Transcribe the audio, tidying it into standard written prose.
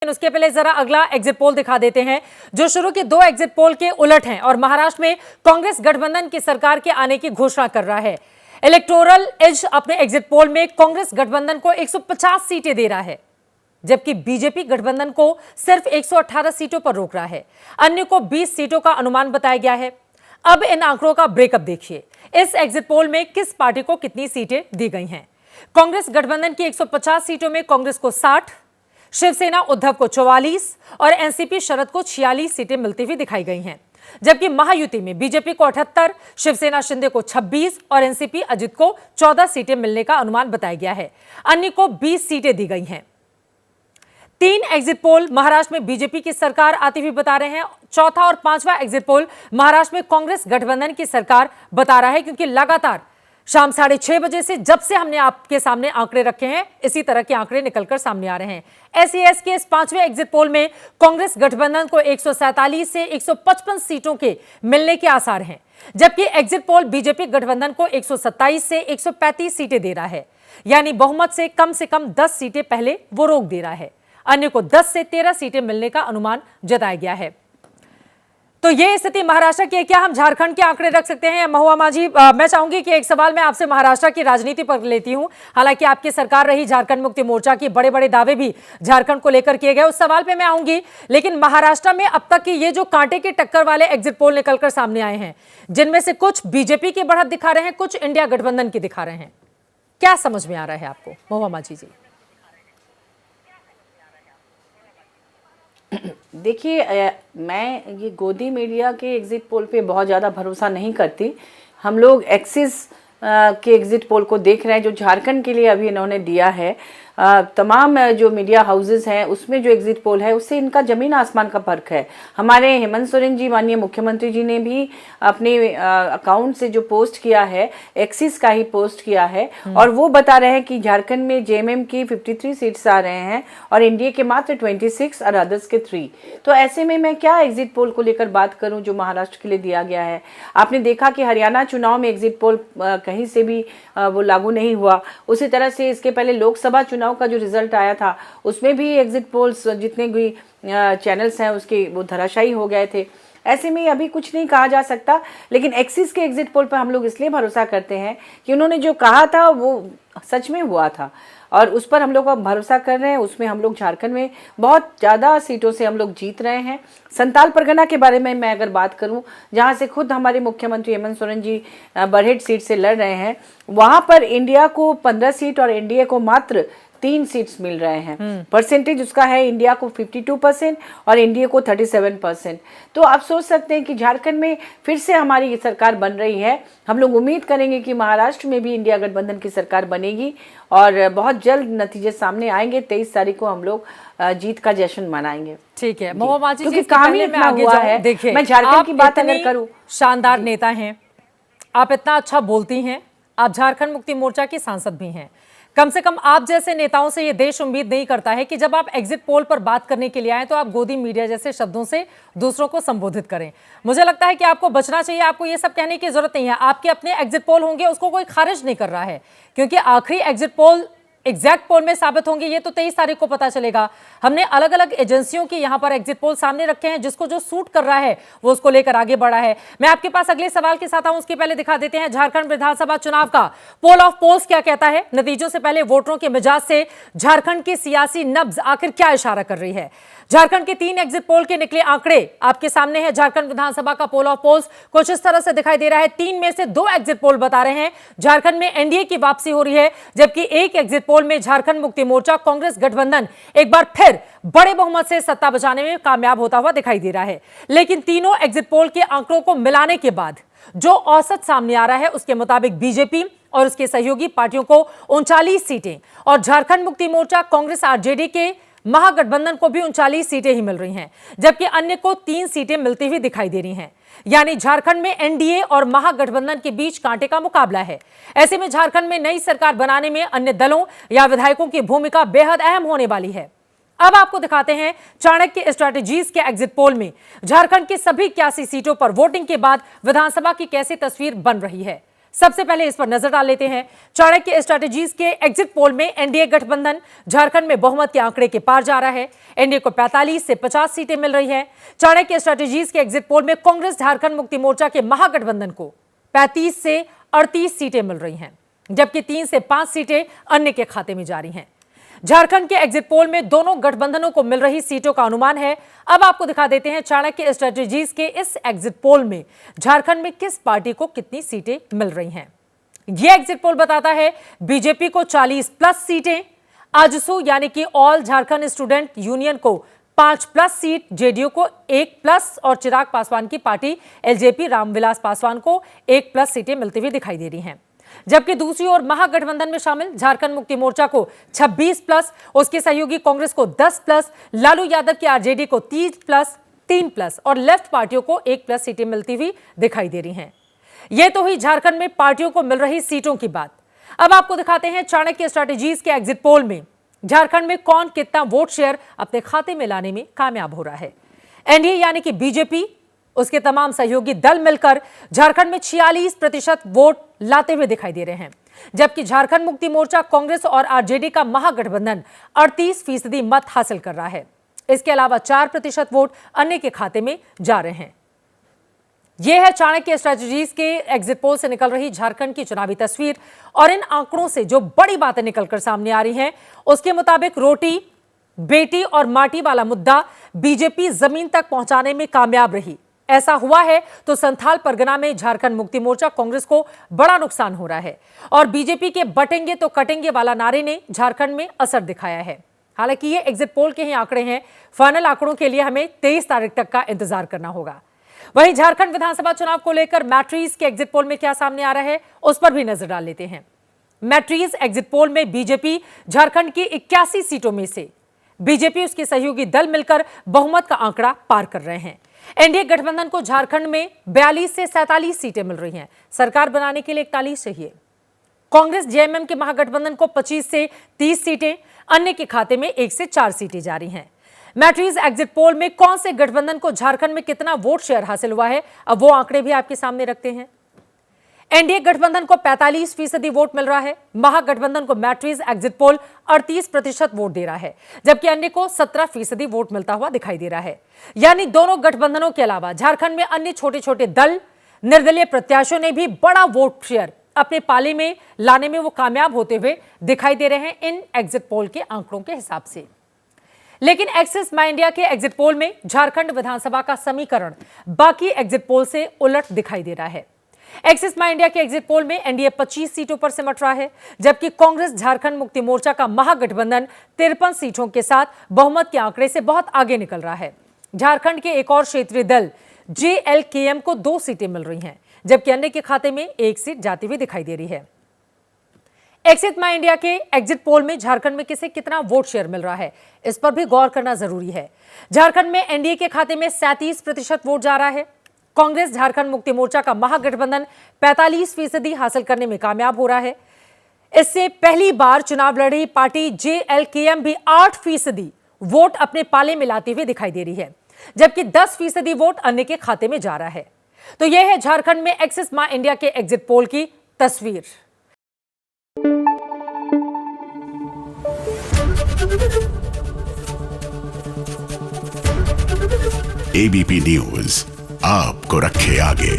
उसके पहले जरा अगला एग्जिट पोल दिखा देते हैं जो शुरू के दो एग्जिट पोल के उलट हैं और महाराष्ट्र में कांग्रेस गठबंधन की सरकार के आने की घोषणा कर रहा है। इलेक्टोरल एज अपने एग्जिट पोल में कांग्रेस गठबंधन को 150 सीटें दे रहा है, जबकि बीजेपी गठबंधन को सिर्फ 118 सीटों पर रोक रहा है। अन्य को 20 सीटों का अनुमान बताया गया है। अब इन आंकड़ों का ब्रेकअप देखिए। इस एग्जिट पोल में किस पार्टी को कितनी सीटें दी गई हैं। कांग्रेस गठबंधन की 150 सीटों में कांग्रेस को 60, शिवसेना उद्धव को 44 और एनसीपी शरद को 46 सीटें मिलती हुई दिखाई गई हैं, जबकि महायुति में बीजेपी को 78, शिवसेना शिंदे को 26 और एनसीपी अजित को 14 सीटें मिलने का अनुमान बताया गया है। अन्य को 20 सीटें दी गई हैं। 3 एग्जिट पोल महाराष्ट्र में बीजेपी की सरकार आती हुई बता रहे हैं। चौथा और पांचवा एग्जिट पोल महाराष्ट्र में कांग्रेस गठबंधन की सरकार बता रहा है, क्योंकि लगातार शाम 6:30 बजे से जब से हमने आपके सामने आंकड़े रखे हैं, इसी तरह के आंकड़े निकलकर सामने आ रहे हैं। एसईएस के इस 5वें एग्जिट पोल में कांग्रेस गठबंधन को 147 से 155 सीटों के मिलने के आसार हैं, जबकि एग्जिट पोल बीजेपी गठबंधन को 127 से 135 सीटें दे रहा है, यानी बहुमत से कम 10 सीटें पहले वो रोक दे रहा है। अन्य को 10 से 13 सीटें मिलने का अनुमान जताया गया है। तो ये स्थिति महाराष्ट्र की है। क्या हम झारखंड के आंकड़े रख सकते हैं? महुआ मांझी, मैं चाहूंगी कि एक सवाल मैं आपसे महाराष्ट्र की राजनीति पर लेती हूं। हालांकि आपकी सरकार रही, झारखंड मुक्ति मोर्चा की बड़े बड़े दावे भी झारखंड को लेकर किए गए, उस सवाल पे मैं आऊंगी। लेकिन महाराष्ट्र में अब तक की ये जो कांटे की टक्कर वाले एग्जिट पोल निकलकर सामने आए हैं, जिनमें से कुछ बीजेपी की बढ़त दिखा रहे हैं, कुछ इंडिया गठबंधन की दिखा रहे हैं, क्या समझ में आ रहा है आपको महुआ मांझी जी? देखिए, मैं ये गोदी मीडिया के एग्जिट पोल पे बहुत ज़्यादा भरोसा नहीं करती। हम लोग एक्सिस के एग्जिट पोल को देख रहे हैं, जो झारखंड के लिए अभी इन्होंने दिया है। तमाम जो मीडिया हाउसेस हैं उसमें जो एग्जिट पोल है उससे इनका ज़मीन आसमान का फ़र्क है। हमारे हेमंत सोरेन जी, माननीय मुख्यमंत्री जी ने भी अपने अकाउंट से जो पोस्ट किया है, एक्सिस का ही पोस्ट किया है, और वो बता रहे हैं कि झारखंड में जेएमएम की 53 सीट्स आ रहे हैं और एनडीए के मात्र 26 और अदर्स के 3। तो ऐसे में मैं क्या एग्जिट पोल को लेकर बात करूं जो महाराष्ट्र के लिए दिया गया है। आपने देखा कि हरियाणा चुनाव में एग्जिट पोल कहीं से भी वो लागू नहीं हुआ। उसी तरह से इसके पहले लोकसभा चुनाव का जो रिजल्ट आया था उसमें भी एग्जिट पोल्स जितने भी चैनल्स हैं उसके वो धराशायी हो गए थे। ऐसे में अभी कुछ नहीं कहा जा सकता, लेकिन एक्सिस के एग्जिट पोल पर हम लोग इसलिए भरोसा करते हैं कि उन्होंने जो कहा था वो सच में हुआ था और उस पर हम लोग भरोसा कर रहे हैं। उसमें हम लोग झारखंड में बहुत ज़्यादा सीटों से हम लोग जीत रहे हैं। संताल परगना के बारे में मैं अगर बात करूं, जहां से खुद हमारे मुख्यमंत्री हेमंत सोरेन जी बरहेट सीट से लड़ रहे हैं, वहां पर इंडिया को 15 सीट और एनडीए को मात्र 3 सीट्स मिल रहे हैं। परसेंटेज उसका है इंडिया को 52% और एनडीए को 37%। तो आप सोच सकते हैं कि झारखंड में फिर से हमारी सरकार बन रही है। हम लोग उम्मीद करेंगे कि महाराष्ट्र में भी इंडिया गठबंधन की सरकार बनेगी और बहुत जल्द नतीजे सामने आएंगे। 23 तारीख को हम लोग जीत का जश्न मनाएंगे। ठीक है महुआ मांझी जी, क्योंकि काम ही इतना हुआ है। देखिए, मैं झारखंड की बात अगर करूं, शानदार नेता हैं आप, इतना अच्छा बोलती हैं आप, झारखंड मुक्ति मोर्चा की सांसद भी हैं। कम से कम आप जैसे नेताओं से ये देश उम्मीद नहीं करता है कि जब आप एग्जिट पोल पर बात करने के लिए आए तो आप गोदी मीडिया जैसे शब्दों से दूसरों को संबोधित करें। मुझे लगता है कि आपको बचना चाहिए। आपको ये सब कहने की जरूरत नहीं है। आपके अपने एग्जिट पोल होंगे, उसको कोई खारिज नहीं कर रहा है, क्योंकि आखिरी एग्जिट पोल एग्जैक्ट पोल में साबित होंगे ये तो 23 तारीख को पता चलेगा। हमने अलग अलग एजेंसियों की यहां पर एग्जिट पोल सामने रखे हैं, जिसको जो सूट कर रहा है वो उसको लेकर आगे बढ़ा है। मैं आपके पास अगले सवाल के साथ आऊं, उसके पहले दिखा देते हैं झारखंड विधानसभा चुनाव का पोल ऑफ पोल्स क्या कहता है। नतीजों से पहले वोटरों के मिजाज से झारखंड की सियासी नब्ज आखिर क्या इशारा कर रही है। झारखंड के 3 एग्जिट पोल के निकले आंकड़े आपके सामने है। झारखंड विधानसभा का पोल ऑफ पोल्स कुछ इस तरह से दिखाई दे रहा है। 3 में से 2 एग्जिट पोल बता रहे हैं झारखंड में एनडीए की वापसी हो रही है, जबकि एक एग्जिट पोल में झारखंड मुक्ति मोर्चा कांग्रेस गठबंधन एक बार फिर बड़े बहुमत से सत्ता बचाने में कामयाब होता हुआ दिखाई दे रहा है। लेकिन तीनों एग्जिट पोल के आंकड़ों को मिलाने के बाद जो औसत सामने आ रहा है उसके मुताबिक बीजेपी और उसके सहयोगी पार्टियों को 39 सीटें और झारखंड मुक्ति मोर्चा कांग्रेस आरजेडी के महागठबंधन को भी 39 सीटें ही मिल रही हैं, जबकि अन्य को 3 सीटें मिलती हुई दिखाई दे रही हैं। यानी झारखंड में एनडीए और महागठबंधन के बीच कांटे का मुकाबला है। ऐसे में झारखंड में नई सरकार बनाने में अन्य दलों या विधायकों की भूमिका बेहद अहम होने वाली है। अब आपको दिखाते हैं चाणक्य स्ट्रेटेजीज के एग्जिट पोल में झारखंड की सभी 81 सीटों पर वोटिंग के बाद विधानसभा की कैसी तस्वीर बन रही है। सबसे पहले इस पर नजर डाल लेते हैं। चाणक्य स्ट्रेटेजीज के एग्जिट पोल में एनडीए गठबंधन झारखंड में बहुमत के आंकड़े के पार जा रहा है। एनडीए को 45 से 50 सीटें मिल रही हैं। चाणक्य स्ट्रेटेजीज के एग्जिट पोल में कांग्रेस झारखंड मुक्ति मोर्चा के महागठबंधन को 35 से 38 सीटें मिल रही हैं, जबकि 3 से 5 सीटें अन्य के खाते में जारी हैं। झारखंड के एग्जिट पोल में दोनों गठबंधनों को मिल रही सीटों का अनुमान है। अब आपको दिखा देते हैं चाणक्य स्ट्रेटेजीज के इस एग्जिट पोल में झारखंड में किस पार्टी को कितनी सीटें मिल रही हैं। यह एग्जिट पोल बताता है बीजेपी को 40+ सीटें, आजसू यानी कि ऑल झारखंड स्टूडेंट यूनियन को 5+ सीट, जेडीयू को 1+ और चिराग पासवान की पार्टी एलजेपी रामविलास पासवान को 1+ सीटें मिलती हुई दिखाई दे रही हैं। जबकि दूसरी ओर महागठबंधन में शामिल झारखंड मुक्ति मोर्चा को 26+, उसके सहयोगी कांग्रेस को 10+, लालू यादव की आरजेडी को 3+ और लेफ्ट पार्टियों को 1+ सीटें मिलती हुई दिखाई दे रही हैं। यह तो हुई झारखंड में पार्टियों को मिल रही सीटों की बात। अब आपको दिखाते हैं चाणक्य स्ट्रेटेजीज के एग्जिट पोल में झारखंड में कौन कितना वोट शेयर अपने खाते में लाने में कामयाब हो रहा है। एनडीए यानी कि बीजेपी, उसके तमाम सहयोगी दल मिलकर झारखंड में 46% वोट लाते हुए दिखाई दे रहे हैं, जबकि झारखंड मुक्ति मोर्चा, कांग्रेस और आरजेडी का महागठबंधन 38% मत हासिल कर रहा है। इसके अलावा 4% वोट अन्य के खाते में जा रहे हैं। यह है चाणक्य स्ट्रेटेजीज के एग्जिट पोल से निकल रही झारखंड की चुनावी तस्वीर। और इन आंकड़ों से जो बड़ी बातें निकलकर सामने आ रही हैं, उसके मुताबिक रोटी, बेटी और माटी वाला मुद्दा बीजेपी जमीन तक पहुंचाने में कामयाब रही। ऐसा हुआ है तो संथाल परगना में झारखंड मुक्ति मोर्चा कांग्रेस को बड़ा नुकसान हो रहा है और बीजेपी के बटेंगे तो कटेंगे वाला नारे ने झारखंड में असर दिखाया है। हालांकि ये एग्जिट पोल के ही आंकड़े हैं, फाइनल आंकड़ों के लिए हमें 23 तारीख तक का इंतजार करना होगा। वहीं झारखंड विधानसभा चुनाव को लेकर मैट्रीज के एग्जिट पोल में क्या सामने आ रहा है, उस पर भी नजर डाल लेते हैं। मैट्रीज एग्जिट पोल में बीजेपी झारखंड की 81 सीटों में से बीजेपी, उसके सहयोगी दल मिलकर बहुमत का आंकड़ा पार कर रहे हैं। एनडीए गठबंधन को झारखंड में 42 से 47 सीटें मिल रही हैं। सरकार बनाने के लिए 41 चाहिए। कांग्रेस जेएमएम के महागठबंधन को 25 से 30 सीटें, अन्य के खाते में 1 से 4 सीटें जारी हैं। मैट्रीज एग्जिट पोल में कौन से गठबंधन को झारखंड में कितना वोट शेयर हासिल हुआ है, अब वो आंकड़े भी आपके सामने रखते हैं। एनडीए गठबंधन को 45% वोट मिल रहा है। महागठबंधन को मैट्रीज एग्जिट पोल 38% वोट दे रहा है, जबकि अन्य को 17% वोट मिलता हुआ दिखाई दे रहा है। यानी दोनों गठबंधनों के अलावा झारखंड में अन्य छोटे छोटे दल, निर्दलीय प्रत्याशियों ने भी बड़ा वोट शेयर अपने पाले में लाने में वो कामयाब होते हुए दिखाई दे रहे हैं इन एग्जिट पोल के आंकड़ों के हिसाब से। लेकिन एक्सिस माई इंडिया के एग्जिट पोल में झारखंड विधानसभा का समीकरण बाकी एग्जिट पोल से उलट दिखाई दे रहा है। एक्सिस माई इंडिया के एग्जिट पोल में एनडीए 25 सीटों पर सिमट रहा है, जबकि कांग्रेस झारखंड मुक्ति मोर्चा का महागठबंधन 53 सीटों के साथ बहुमत के आंकड़े से बहुत आगे निकल रहा है। झारखंड के एक और क्षेत्रीय दल जेएलकेएम को 2 सीटें मिल रही हैं, जबकि अन्य के खाते में 1 सीट जाती हुई दिखाई दे रही है। एक्सिस माई इंडिया के एग्जिट पोल में झारखंड में किसे कितना वोट शेयर मिल रहा है, इस पर भी गौर करना जरूरी है। झारखंड में एनडीए के खाते में 37% वोट जा रहा है। कांग्रेस झारखंड मुक्ति मोर्चा का महागठबंधन 45% हासिल करने में कामयाब हो रहा है। इससे पहली बार चुनाव लड़ रही पार्टी जेएलकेएम भी 8% वोट अपने पाले में लाती हुई दिखाई दे रही है, जबकि 10% वोट अन्य के खाते में जा रहा है। तो यह है झारखंड में एक्सिस माई इंडिया के एग्जिट पोल की तस्वीर। एबीपी न्यूज आपको रखे आगे।